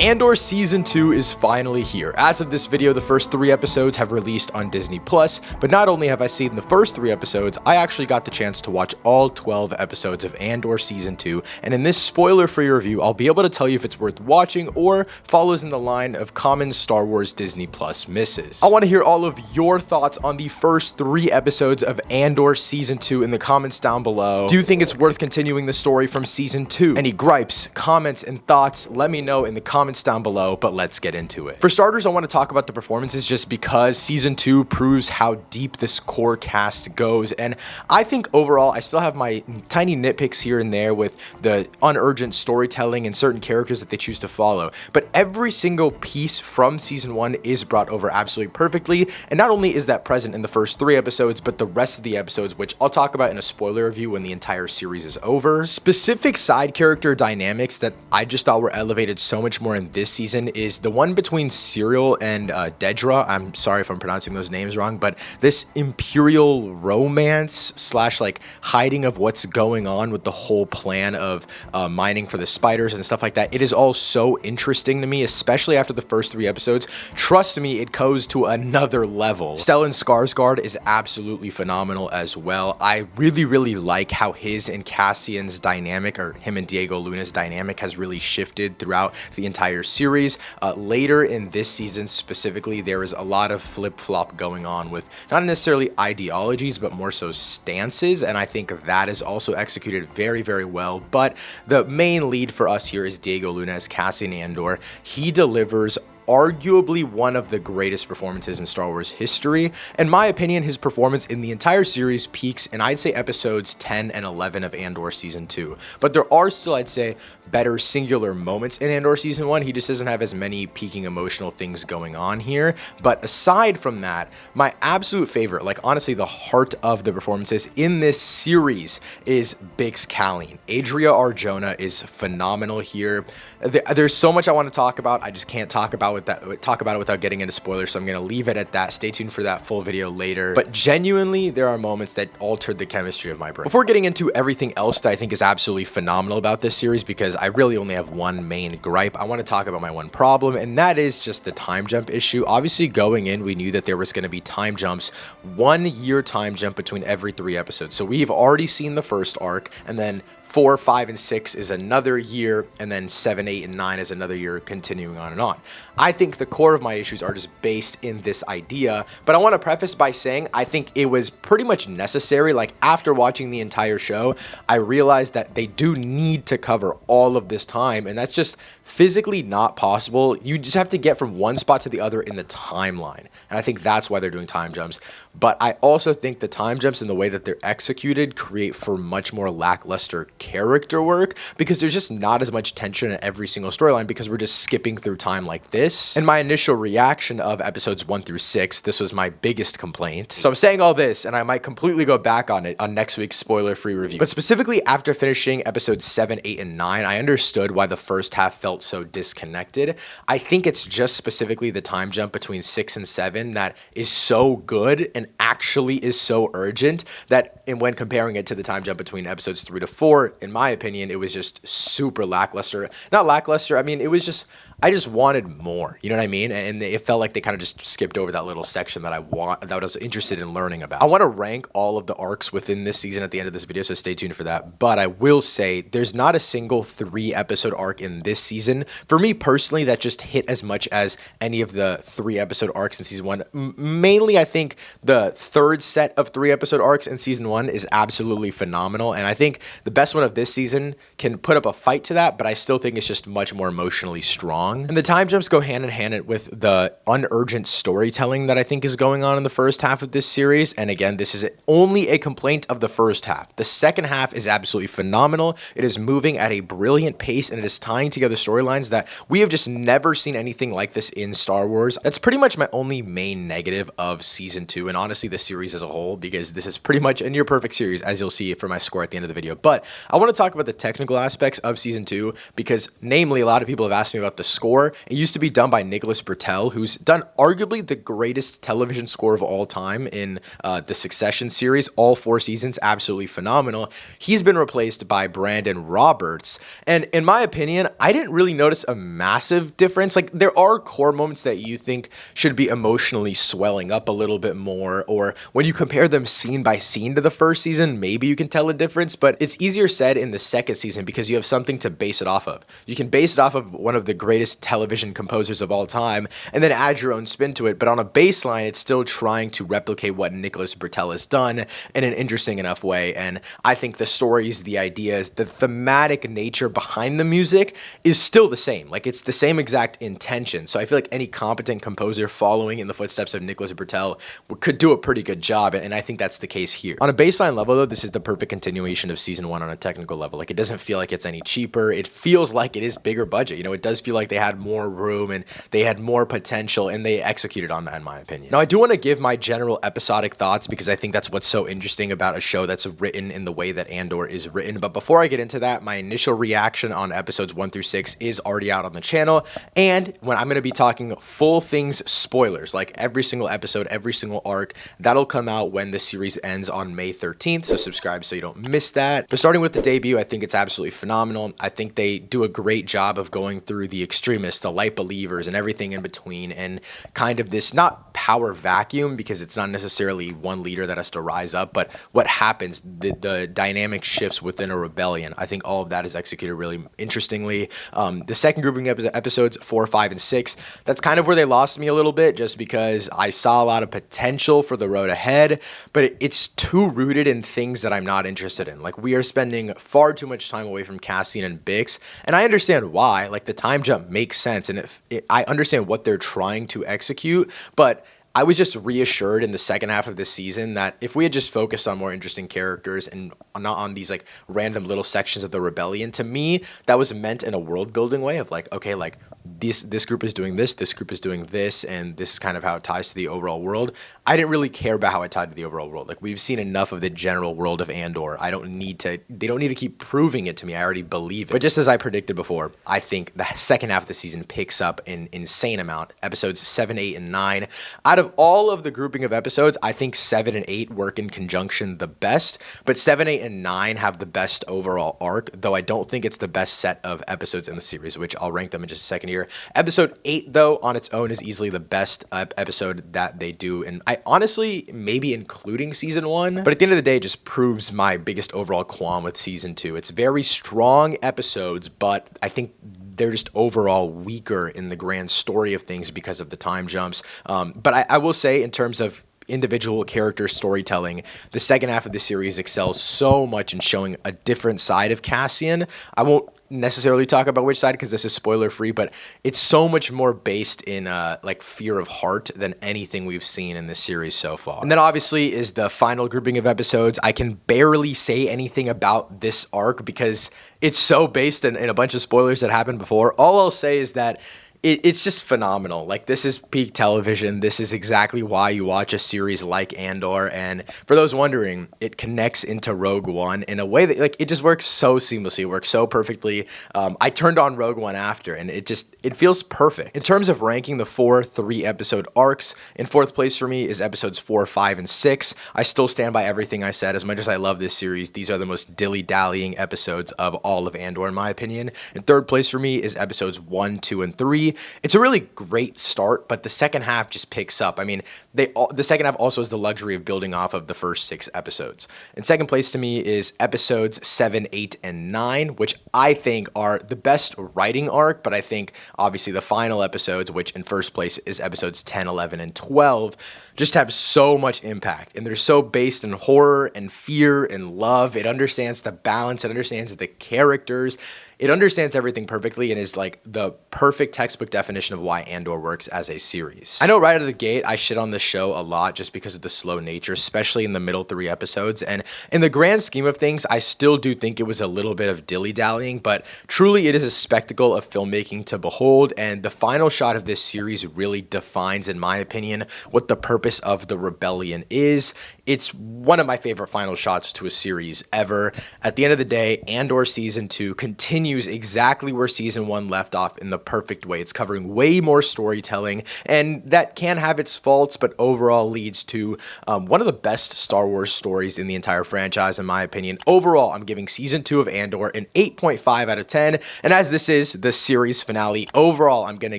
Andor Season 2 is finally here. As of this video, the first 3 episodes have released on Disney+, but not only have I seen the first 3 episodes, I actually got the chance to watch all 12 episodes of Andor Season 2, and in this spoiler-free review, I'll be able to tell you if it's worth watching or follows in the line of common Star Wars Disney+ misses. I want to hear all of your thoughts on the first 3 episodes of Andor Season 2 in the comments down below. Do you think it's worth continuing the story from Season 2? Any gripes, comments, and thoughts, let me know in the comments down below, but let's get into it. For starters, I want to talk about the performances just because Season 2 proves how deep this core cast goes, and I think overall, I still have my tiny nitpicks here and there with the unurgent storytelling and certain characters that they choose to follow, but every single piece from Season 1 is brought over absolutely perfectly, and not only is that present in the first 3 episodes, but the rest of the episodes, which I'll talk about in a spoiler review when the entire series is over. Specific side character dynamics that I just thought were elevated so much more in this season is the one between Cyril and Dedra. I'm sorry if I'm pronouncing those names wrong, but this imperial romance slash like hiding of what's going on with the whole plan of mining for the spiders and stuff like that. It is all so interesting to me, especially after the first 3 episodes. Trust me, it goes to another level. Stellan Skarsgård is absolutely phenomenal as well. I really like how his and Cassian's dynamic, or him and Diego Luna's dynamic, has really shifted throughout the entire series. Later in this season specifically, there is a lot of flip-flop going on with not necessarily ideologies, but more so stances, and I think that is also executed very well. But the main lead for us here is Diego Luna as Cassian Andor. He delivers arguably one of the greatest performances in Star Wars history. In my opinion, his performance in the entire series peaks in, I'd say, episodes 10 and 11 of Andor Season 2. But there are still, I'd say, better singular moments in Andor Season 1. He just doesn't have as many peaking emotional things going on here. But aside from that, my absolute favorite, like honestly the heart of the performances in this series, is Bix Caleen. Adria Arjona is phenomenal here. There's so much I want to talk about. I just can't talk about it without getting into spoilers, so I'm going to leave it at that. Stay tuned for that full video later. But genuinely, there are moments that altered the chemistry of my brain. Before getting into everything else that I think is absolutely phenomenal about this series, because I really only have one main gripe, I want to talk about my one problem, and that is just the time jump issue. Obviously, going in, we knew that there was going to be time jumps, 1 year time jump between every 3 episodes. So we've already seen the first arc, and then 4, 5, and 6 is another year, and then 7, 8, and 9 is another year, continuing on and on. I think the core of my issues are just based in this idea, but I want to preface by saying I think it was pretty much necessary. Like, after watching the entire show, I realized that they do need to cover all of this time, and that's just physically not possible. You just have to get from one spot to the other in the timeline, and I think that's why they're doing time jumps. But I also think the time jumps and the way that they're executed create for much more lackluster character work, because there's just not as much tension in every single storyline because we're just skipping through time like this. And my initial reaction of episodes 1 through 6, this was my biggest complaint. So I'm saying all this, and I might completely go back on it on next week's spoiler-free review. But specifically after finishing episodes 7, 8, and 9, I understood why the first half felt so disconnected. I think it's just specifically the time jump between 6 and 7 that is so good and actually is so urgent that, and when comparing it to the time jump between episodes 3 to 4, in my opinion, it was just super lackluster. Not lackluster, I mean, it was just, I just wanted more, you know what I mean? And it felt like they kind of just skipped over that little section that I was interested in learning about. I want to rank all of the arcs within this season at the end of this video, so stay tuned for that. But I will say there's not a single 3-episode arc in this season, for me personally, that just hit as much as any of the 3-episode arcs in season 1. Mainly, I think the 3rd set of 3-episode arcs in season 1 is absolutely phenomenal, and I think the best one of this season can put up a fight to that, but I still think it's just much more emotionally strong. And the time jumps go hand in hand with the unurgent storytelling that I think is going on in the first half of this series. And again, this is only a complaint of the first half. The second half is absolutely phenomenal. It is moving at a brilliant pace, and it is tying together storylines that we have just never seen anything like this in Star Wars. That's pretty much my only main negative of season 2, and honestly the series as a whole, because this is pretty much a near perfect series, as you'll see for my score at the end of the video. But I want to talk about the technical aspects of season 2, because namely, a lot of people have asked me about the score. It used to be done by Nicholas Britell, who's done arguably the greatest television score of all time in the Succession series. All 4 seasons, absolutely phenomenal. He's been replaced by Brandon Roberts. And in my opinion, I didn't really notice a massive difference. Like, there are core moments that you think should be emotionally swelling up a little bit more, or when you compare them scene by scene to the first season, maybe you can tell a difference, but it's easier said in the second season because you have something to base it off of. You can base it off of one of the greatest television composers of all time and then add your own spin to it, but on a baseline, it's still trying to replicate what Nicholas Britell has done in an interesting enough way. And I think the stories, the ideas, the thematic nature behind the music is still the same. Like, it's the same exact intention. So I feel like any competent composer following in the footsteps of Nicholas Britell could do a pretty good job, and I think that's the case here. On a baseline level, though, this is the perfect continuation of season 1 on a technical level. Like, it doesn't feel like it's any cheaper. It feels like it is bigger budget. You know, it does feel like they had more room and they had more potential, and they executed on that, in my opinion. Now, I do want to give my general episodic thoughts, because I think that's what's so interesting about a show that's written in the way that Andor is written. But before I get into that, my initial reaction on episodes 1 through 6 is already out on the channel, and when I'm going to be talking full things spoilers, like every single episode, every single arc, that'll come out when the series ends on May 13th, so subscribe so you don't miss that. But starting with the debut, I think it's absolutely phenomenal. I think they do a great job of going through the extremists, the light believers, and everything in between, and kind of this, not power vacuum, because it's not necessarily one leader that has to rise up, but what happens, the dynamic shifts within a rebellion. I think all of that is executed really interestingly. The second grouping episodes 4, 5, and 6, that's kind of where they lost me a little bit, just because I saw a lot of potential for the road ahead, but it's too rooted in things that I'm not interested in. Like, we are spending far too much time away from Cassian and Bix, and I understand why. Like, the time jump makes sense, and I understand what they're trying to execute, but I was just reassured in the second half of this season that if we had just focused on more interesting characters and not on these like random little sections of the rebellion, to me, that was meant in a world building way of like, okay, like this group is doing this group is doing this, and this is kind of how it ties to the overall world. I didn't really care about how it tied to the overall world. Like, we've seen enough of the general world of Andor. They don't need to keep proving it to me. I already believe it. But just as I predicted before, I think the second half of the season picks up an insane amount. Episodes 7, 8, and 9. Out of all of the grouping of episodes, I think 7 and 8 work in conjunction the best, but 7, 8, and 9 have the best overall arc, though I don't think it's the best set of episodes in the series, which I'll rank them in just a second here. Episode 8, though, on its own is easily the best episode that they do, and I honestly, maybe including season 1, but at the end of the day, it just proves my biggest overall qualm with season 2. It's very strong episodes, but I think they're just overall weaker in the grand story of things because of the time jumps. But I will say, in terms of individual character storytelling, the second half of the series excels so much in showing a different side of Cassian. I won't necessarily talk about which side because this is spoiler free, but it's so much more based in like fear of heart than anything we've seen in this series so far. And then obviously is the final grouping of episodes. I can barely say anything about this arc because it's so based in a bunch of spoilers that happened before. All I'll say is that it's just phenomenal. Like, this is peak television. This is exactly why you watch a series like Andor. And for those wondering, it connects into Rogue One in a way that, like, it just works so seamlessly. It works so perfectly. I turned on Rogue One after, and it feels perfect. In terms of ranking the 4 3-episode arcs, in 4th place for me is episodes 4, 5, and 6. I still stand by everything I said. As much as I love this series, these are the most dilly-dallying episodes of all of Andor, in my opinion. In 3rd place for me is episodes 1, 2, and 3. It's a really great start, but the second half just picks up. I mean, the second half also has the luxury of building off of the first 6 episodes. In 2nd place to me is episodes 7, 8, and 9, which I think are the best writing arc, but I think obviously the final episodes, which in 1st place is episodes 10, 11, and 12, just have so much impact, and they're so based in horror and fear and love. It understands the balance, it understands the characters. It understands everything perfectly and is like the perfect textbook definition of why Andor works as a series. I know right out of the gate, I shit on this show a lot just because of the slow nature, especially in the middle 3 episodes. And in the grand scheme of things, I still do think it was a little bit of dilly-dallying, but truly it is a spectacle of filmmaking to behold. And the final shot of this series really defines, in my opinion, what the purpose of the rebellion is. It's one of my favorite final shots to a series ever. At the end of the day, Andor Season 2 continues exactly where Season 1 left off in the perfect way. It's covering way more storytelling, and that can have its faults, but overall leads to one of the best Star Wars stories in the entire franchise, in my opinion. Overall, I'm giving Season 2 of Andor an 8.5 out of 10, and as this is the series finale, overall, I'm going to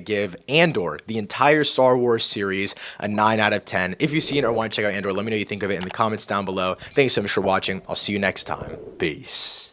give Andor, the entire Star Wars series, a 9 out of 10. If you've seen it or want to check out Andor, let me know what you think of it in the comments down below. Thanks so much for watching. I'll see you next time. Peace.